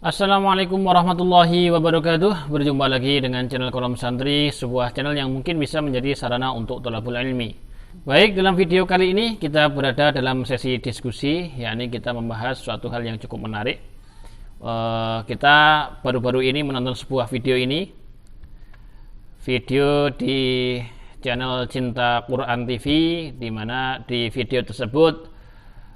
Assalamualaikum warahmatullahi wabarakatuh. Berjumpa lagi dengan channel Kolom Santri, sebuah channel yang mungkin bisa menjadi sarana untuk thalabul ilmi. Baik, dalam video kali ini kita berada dalam sesi diskusi, yakni kita membahas suatu hal yang cukup menarik. Kita baru-baru ini menonton sebuah video di channel Cinta Quran TV, di mana di video tersebut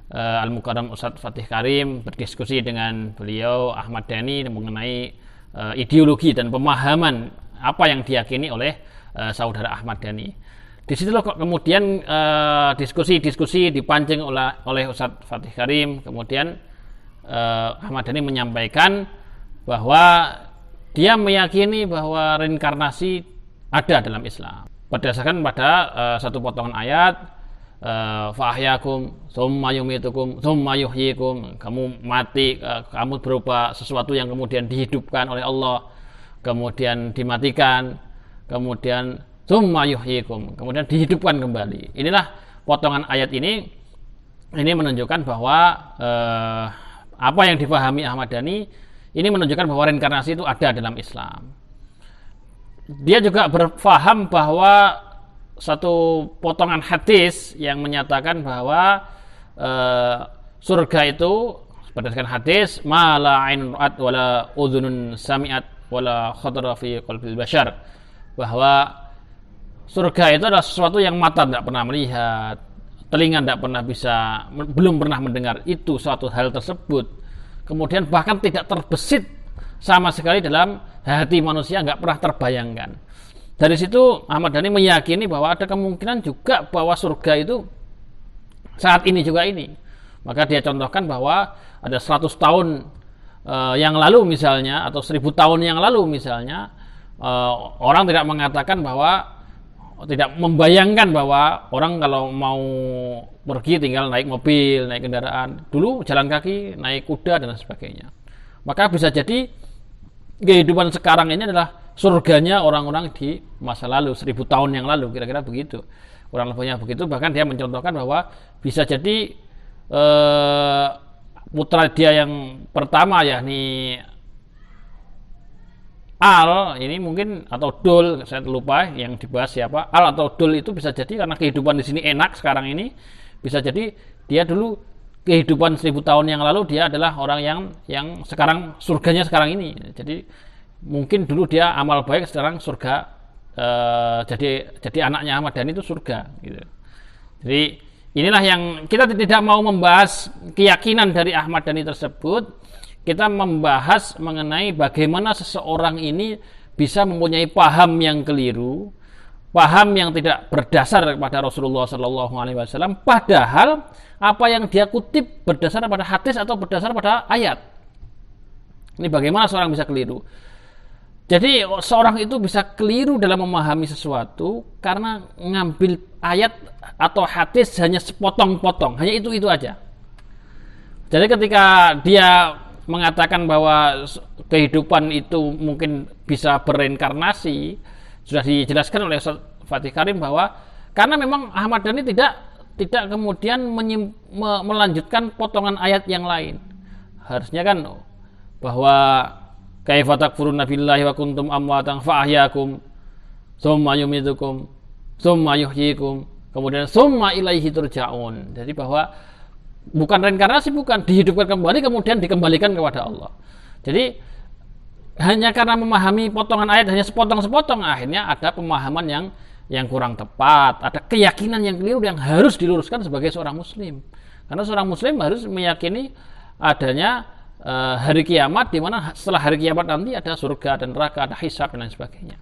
Al-Mukarram Ustadz Fatih Karim berdiskusi dengan beliau Ahmad Dhani mengenai ideologi dan pemahaman apa yang diyakini oleh saudara Ahmad Dhani. Di situ kok kemudian diskusi dipancing oleh Ustadz Fatih Karim. Kemudian Ahmad Dhani menyampaikan bahwa dia meyakini bahwa reinkarnasi ada dalam Islam berdasarkan pada satu potongan ayat, fa'ahyakum tsumma yumitukum tsumma yuhyikum, kamu mati, kamu berupa sesuatu yang kemudian dihidupkan oleh Allah, kemudian dimatikan, kemudian tsumma yuhyikum, kemudian dihidupkan kembali. Inilah potongan ayat ini menunjukkan bahwa apa yang dipahami Ahmad Dhani ini menunjukkan bahwa reinkarnasi itu ada dalam Islam. Dia juga berfaham bahwa satu potongan hadis yang menyatakan bahwa surga itu berdasarkan hadis ma la ain ra'at wala udhunun sami'at wala khatara fi qalbil bashar, bahwa surga itu adalah sesuatu yang mata tidak pernah melihat, telinga tidak pernah belum pernah mendengar itu suatu hal tersebut, kemudian bahkan tidak terbesit sama sekali dalam hati manusia, nggak pernah terbayangkan. Dari situ Ahmad Dhani meyakini bahwa ada kemungkinan juga bahwa surga itu saat ini juga ini. Maka dia contohkan bahwa ada 100 tahun yang lalu misalnya, atau 1000 tahun yang lalu misalnya, orang tidak mengatakan bahwa, tidak membayangkan bahwa orang kalau mau pergi tinggal naik mobil, naik kendaraan. Dulu jalan kaki, naik kuda dan sebagainya. Maka bisa jadi kehidupan sekarang ini adalah surganya orang-orang di masa lalu, 1000 tahun yang lalu, kira-kira begitu, kurang lebihnya begitu. Bahkan dia mencontohkan bahwa bisa jadi putra dia yang pertama, yakni Al ini mungkin, atau Dul, saya lupa yang dibahas siapa, Al atau Dul itu bisa jadi karena kehidupan di sini enak sekarang ini, bisa jadi dia dulu kehidupan 1000 tahun yang lalu dia adalah orang yang sekarang surganya sekarang ini. Jadi mungkin dulu dia amal baik, sekarang surga, jadi anaknya Ahmad Dhani itu surga gitu. Jadi inilah yang kita tidak mau membahas keyakinan dari Ahmad Dhani tersebut. Kita membahas mengenai bagaimana seseorang ini bisa mempunyai paham yang keliru, paham yang tidak berdasar kepada Rasulullah SAW, padahal apa yang dia kutip berdasar pada hadis atau berdasar pada ayat. Ini bagaimana seorang bisa keliru. Jadi seorang itu bisa keliru dalam memahami sesuatu karena ngambil ayat atau hadis hanya sepotong-potong, hanya itu aja. Jadi ketika dia mengatakan bahwa kehidupan itu mungkin bisa bereinkarnasi, sudah dijelaskan oleh Fatih Karim bahwa karena memang Ahmad Dhani tidak kemudian melanjutkan potongan ayat yang lain. Harusnya kan bahwa kaifa takfuruna billahi wa kuntum amwatan fa ahyakum tsumma yumitukum tsumma yuhyikum kemudian tsumma ilaihi turja'un. Jadi bahwa bukan reinkarnasi, bukan dihidupkan kembali kemudian dikembalikan kepada Allah. Jadi hanya karena memahami potongan ayat hanya sepotong-sepotong, akhirnya ada pemahaman yang kurang tepat, ada keyakinan yang keliru yang harus diluruskan sebagai seorang muslim. Karena seorang muslim harus meyakini adanya hari kiamat, di mana setelah hari kiamat nanti ada surga dan neraka, ada hisab dan lain sebagainya.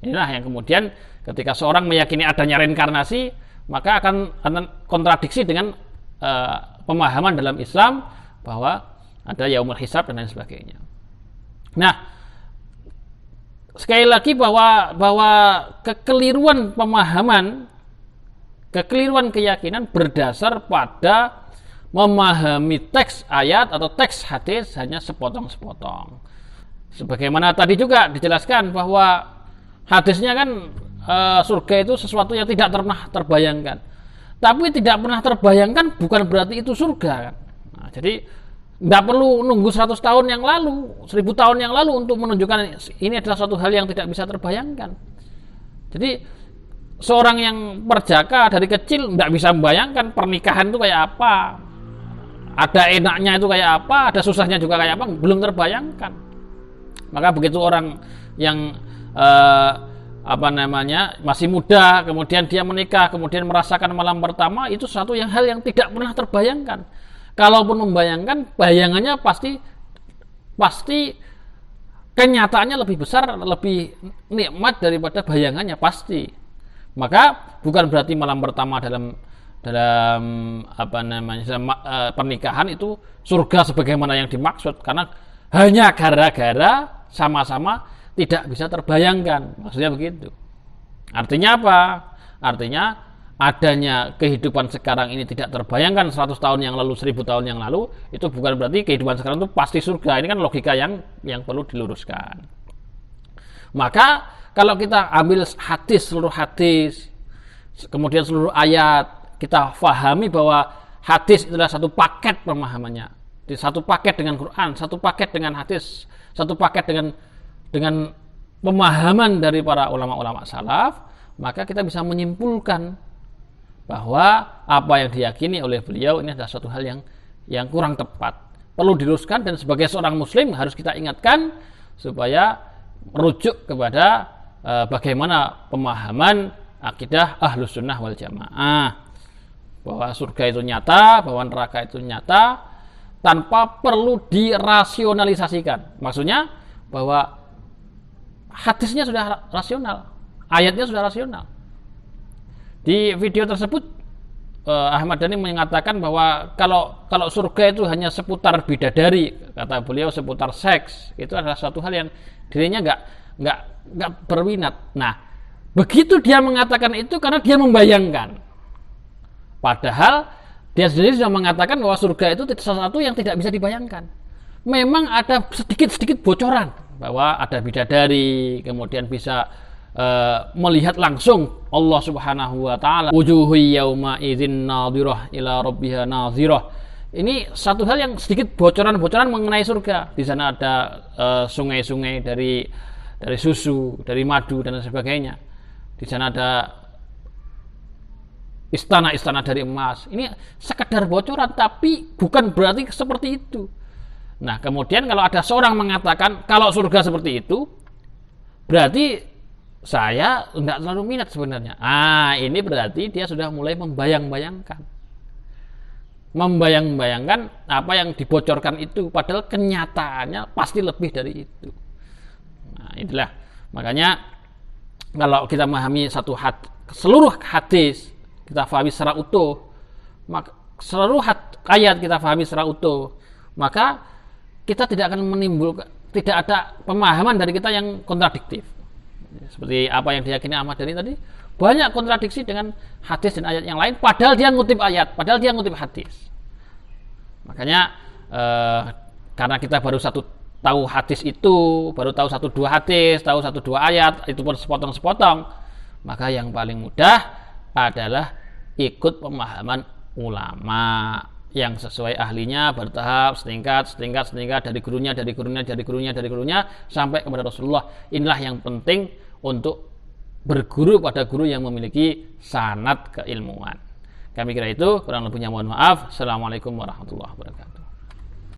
Inilah yang kemudian ketika seorang meyakini adanya reinkarnasi, maka akan kontradiksi dengan pemahaman dalam Islam bahwa ada yaumul hisab dan lain sebagainya. Nah, sekali lagi bahwa kekeliruan pemahaman, kekeliruan keyakinan berdasar pada memahami teks ayat atau teks hadis hanya sepotong-sepotong. Sebagaimana tadi juga dijelaskan bahwa hadisnya kan surga itu sesuatu yang tidak pernah terbayangkan. Tapi tidak pernah terbayangkan bukan berarti itu surga kan. Nah, jadi Nggak perlu nunggu 100 tahun yang lalu, 1000 tahun yang lalu untuk menunjukkan ini adalah suatu hal yang tidak bisa terbayangkan. Jadi seorang yang perjaka dari kecil nggak bisa membayangkan pernikahan itu kayak apa, ada enaknya itu kayak apa, ada susahnya juga kayak apa, belum terbayangkan. Maka begitu orang yang masih muda, kemudian dia menikah, kemudian merasakan malam pertama, itu suatu hal yang tidak pernah terbayangkan. Kalaupun membayangkan, bayangannya pasti kenyataannya lebih besar, lebih nikmat daripada bayangannya pasti. Maka bukan berarti malam pertama dalam pernikahan itu surga sebagaimana yang dimaksud, karena hanya gara-gara sama-sama tidak bisa terbayangkan. Maksudnya begitu. Artinya apa? Artinya adanya kehidupan sekarang ini tidak terbayangkan 100 tahun yang lalu, 1000 tahun yang lalu, itu bukan berarti kehidupan sekarang itu pasti surga. Ini kan logika yang perlu diluruskan. Maka kalau kita ambil seluruh hadis, kemudian seluruh ayat, kita fahami bahwa hadis adalah satu paket pemahamannya. Satu paket dengan Quran, satu paket dengan hadis, satu paket dengan pemahaman dari para ulama-ulama salaf, maka kita bisa menyimpulkan bahwa apa yang diyakini oleh beliau ini adalah suatu hal yang kurang tepat, perlu diluruskan, dan sebagai seorang muslim harus kita ingatkan supaya merujuk kepada bagaimana pemahaman akidah Ahlus Sunnah wal Jamaah, bahwa surga itu nyata, bahwa neraka itu nyata, tanpa perlu dirasionalisasikan. Maksudnya bahwa hadisnya sudah rasional, ayatnya sudah rasional. Di video tersebut Ahmad Dhani mengatakan bahwa kalau surga itu hanya seputar bidadari, kata beliau, seputar seks, itu adalah suatu hal yang dirinya nggak berminat. Nah, begitu dia mengatakan itu karena dia membayangkan, padahal dia sendiri sudah mengatakan bahwa surga itu sesuatu yang tidak bisa dibayangkan. Memang ada sedikit bocoran bahwa ada bidadari, kemudian bisa melihat langsung Allah Subhanahu wa taala, wujuhu yauma idzin nadhirah ila rabbiha nadhirah. Ini satu hal yang sedikit bocoran-bocoran mengenai surga. Di sana ada sungai-sungai dari susu, dari madu dan sebagainya. Di sana ada istana-istana dari emas. Ini sekedar bocoran, tapi bukan berarti seperti itu. Nah, kemudian kalau ada seorang mengatakan kalau surga seperti itu, berarti saya tidak terlalu minat sebenarnya. Ini berarti dia sudah mulai membayang-bayangkan apa yang dibocorkan itu, padahal kenyataannya pasti lebih dari itu. Nah, itulah makanya kalau kita memahami seluruh hadis kita pahami secara utuh, maka seluruh ayat kita pahami secara utuh, maka kita tidak akan tidak ada pemahaman dari kita yang kontradiktif. Seperti apa yang diyakini Ahmad Dhani tadi, banyak kontradiksi dengan hadis dan ayat yang lain, padahal dia ngutip ayat, padahal dia ngutip hadis. Makanya karena kita baru tahu hadis itu, baru tahu 1-2 hadis, tahu 1-2 ayat, itu pun sepotong-sepotong, maka yang paling mudah adalah ikut pemahaman ulama yang sesuai ahlinya, bertahap, setingkat dari gurunya sampai kepada Rasulullah. Inilah yang penting untuk berguru pada guru yang memiliki sanad keilmuan. Kami kira itu, kurang lebihnya mohon maaf. Assalamualaikum warahmatullahi wabarakatuh.